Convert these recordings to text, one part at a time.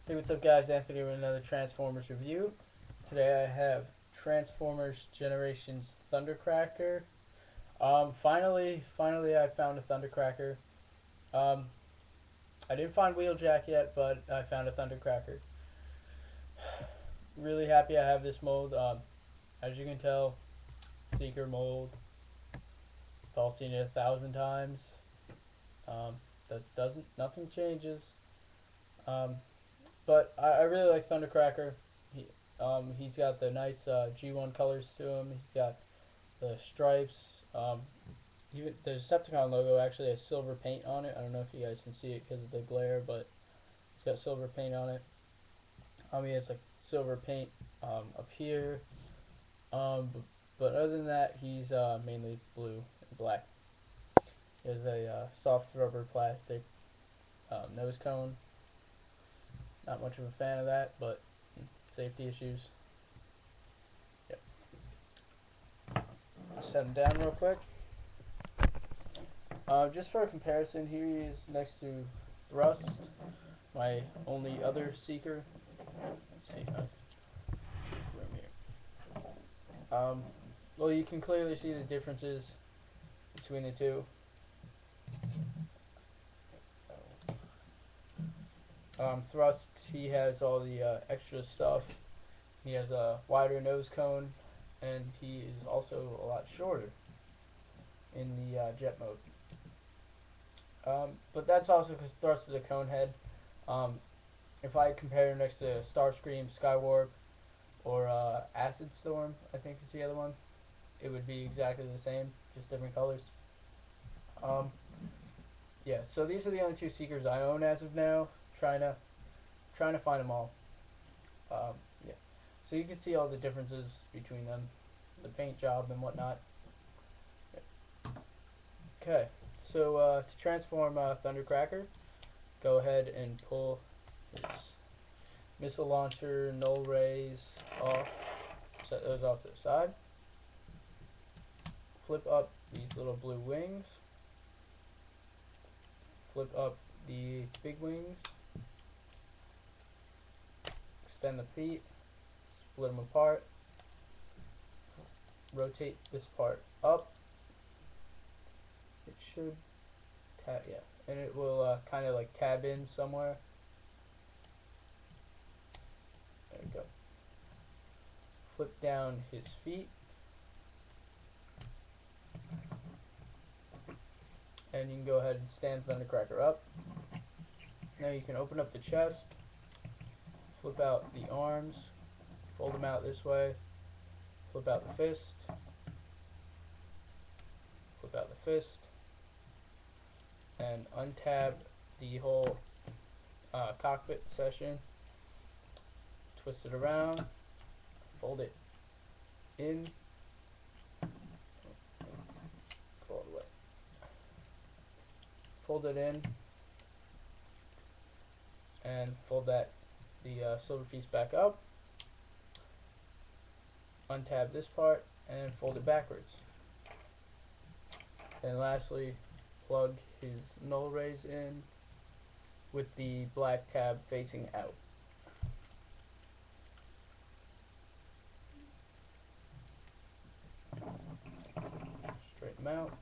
Hey, what's up, guys? Anthony with another Transformers review. Today I have Transformers Generations Thundercracker. Finally, I found a Thundercracker. Um, I didn't find Wheeljack yet, but I found a Thundercracker. Really happy I have this mold. As you can tell, Seeker mold. I've all seen it 1,000 times. Um, nothing changes. Um, but I really like Thundercracker. He's got the nice G1 colors to him. He's got the stripes. Even the Decepticon logo actually has silver paint on it. I don't know if you guys can see it because of the glare, but it's got silver paint on it. He has like silver paint up here. But other than that, he's mainly blue and black. He has a soft rubber plastic nose cone. Not much of a fan of that, but safety issues. Yep. Set him down real quick. Just for a comparison, here he is next to Thrust, my only other Seeker. Let's see, room here. Well, you can clearly see the differences between the two. Thrust, he has all the extra stuff. He has a wider nose cone, and he is also a lot shorter in the jet mode. But that's also because Thrust is a cone head. If I compare him next to Starscream, Skywarp, or Acid Storm, I think is the other one, it would be exactly the same, just different colors. Um, yeah, so these are the only two Seekers I own as of now. Trying to find them all. Yeah, so you can see all the differences between them, the paint job and whatnot. Yeah. Okay, so to transform Thundercracker, go ahead and pull his missile launcher, null rays off. Set those off to the side. Flip up these little blue wings. Flip up the big wings. Extend the feet. Split them apart. Rotate this part up. It should tab, yeah, and it will kind of like tab in somewhere. There we go. Flip down his feet. And you can go ahead and stand Thundercracker up. Now you can open up the chest, flip out the arms, fold them out this way, flip out the fist, flip out the fist, and untab the whole cockpit section, twist it around, fold it in, fold it in, and fold the silver piece back up, untab this part, and fold it backwards. And lastly, plug his null rays in with the black tab facing out. Straighten them out.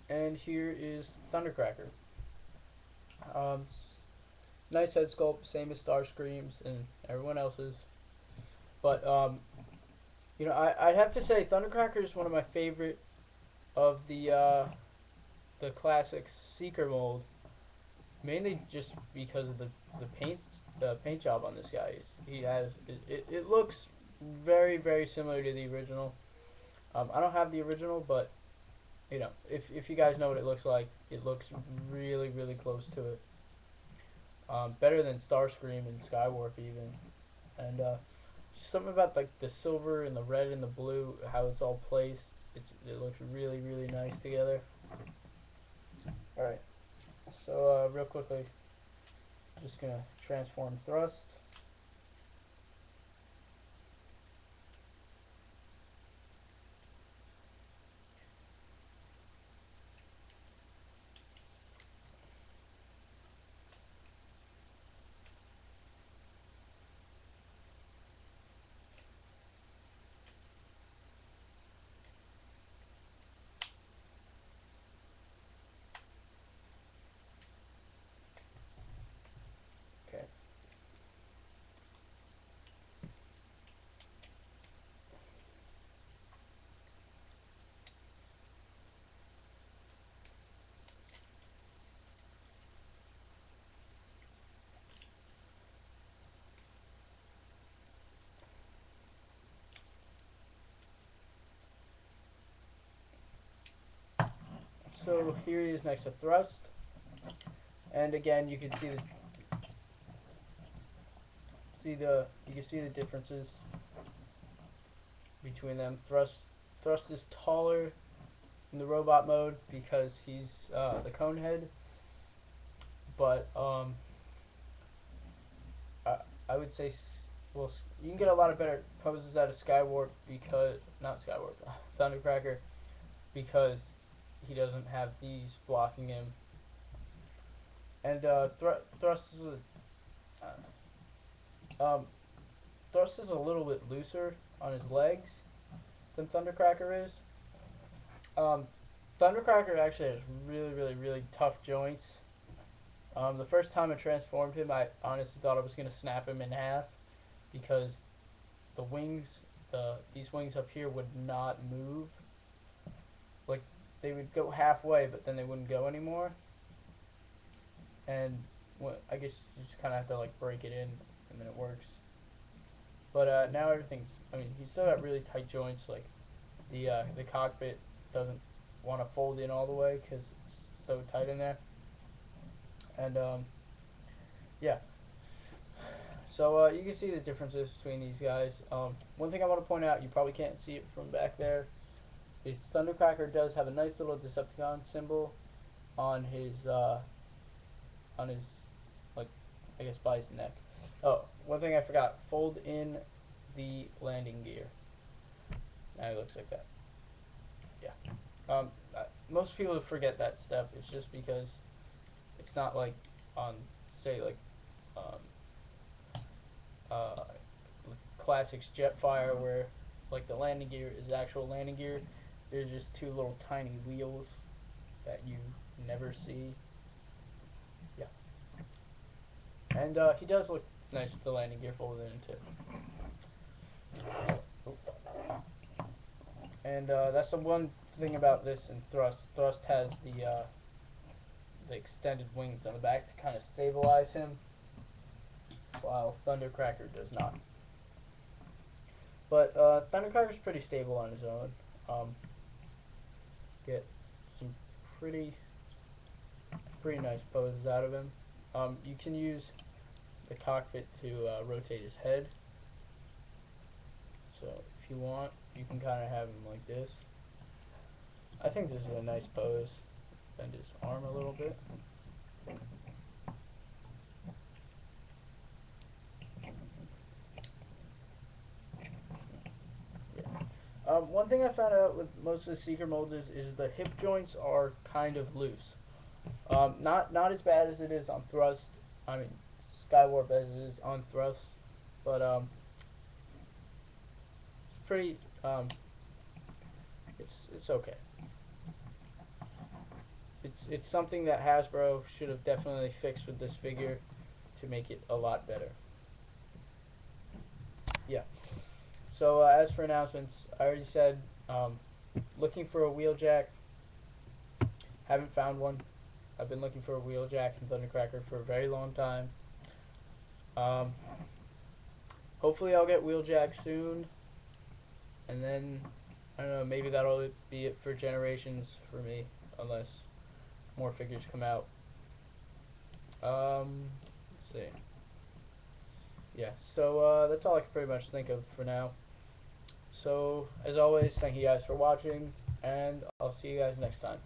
And here is Thundercracker. Nice head sculpt, same as Starscream's and everyone else's. But you know, I have to say Thundercracker is one of my favorite of the classic Seeker mold, mainly just because of the paint job on this guy. It looks very similar to the original. I don't have the original, but you know, if you guys know what it looks like, it looks really close to it. Better than Starscream and Skywarp even, and something about like the silver and the red and the blue, how it's all placed. It looks really nice together. All right, so real quickly, just gonna transform Thrust. So here he is next to Thrust, and again you can see the differences between them. Thrust is taller in the robot mode because he's the cone head, but I would say well, you can get a lot of better poses out of Skywarp because not Skywarp, Thundercracker, because he doesn't have these blocking him. And Thrust is Thrust is a little bit looser on his legs than Thundercracker is. Thundercracker actually has really tough joints. The first time I transformed him, I honestly thought I was gonna snap him in half because the wings, these wings up here would not move. Like they would go halfway, but then they wouldn't go anymore. And I guess you just kind of have to like break it in, and then it works. But now everything's. I mean, he's still got really tight joints. Like the cockpit doesn't want to fold in all the way because it's so tight in there. And yeah. So you can see the differences between these guys. One thing I want to point out, you probably can't see it from back there, is Thundercracker does have a nice little Decepticon symbol on his like I guess by his neck. Oh, one thing I forgot, fold in the landing gear. Now he looks like that. Yeah. Most people forget that step. It's just because it's not like on, say, like Classics Jetfire, where like the landing gear is actual landing gear. There's just two little tiny wheels that you never see. Yeah. And he does look nice with the landing gear folded in too. And that's the one thing about this and Thrust. Thrust has the extended wings on the back to kind of stabilize him, while Thundercracker does not. But Thundercracker's pretty stable on his own. Get some pretty nice poses out of him. You can use the cockpit to rotate his head. So if you want, you can kind of have him like this. I think this is a nice pose. Bend his arm a little bit. One thing I found out with most of the Seeker molds is the hip joints are kind of loose. Not as bad as it is on Thrust. I mean, Skywarp as it is on Thrust, but it's pretty. It's okay. It's something that Hasbro should have definitely fixed with this figure to make it a lot better. Yeah. So as for announcements, I already said looking for a Wheeljack. Haven't found one. I've been looking for a Wheeljack and Thundercracker for a very long time. Hopefully I'll get Wheeljack soon, and then I don't know, maybe that'll be it for Generations for me, unless more figures come out. Let's see. Yeah, so that's all I can pretty much think of for now. So, as always, thank you guys for watching, and I'll see you guys next time.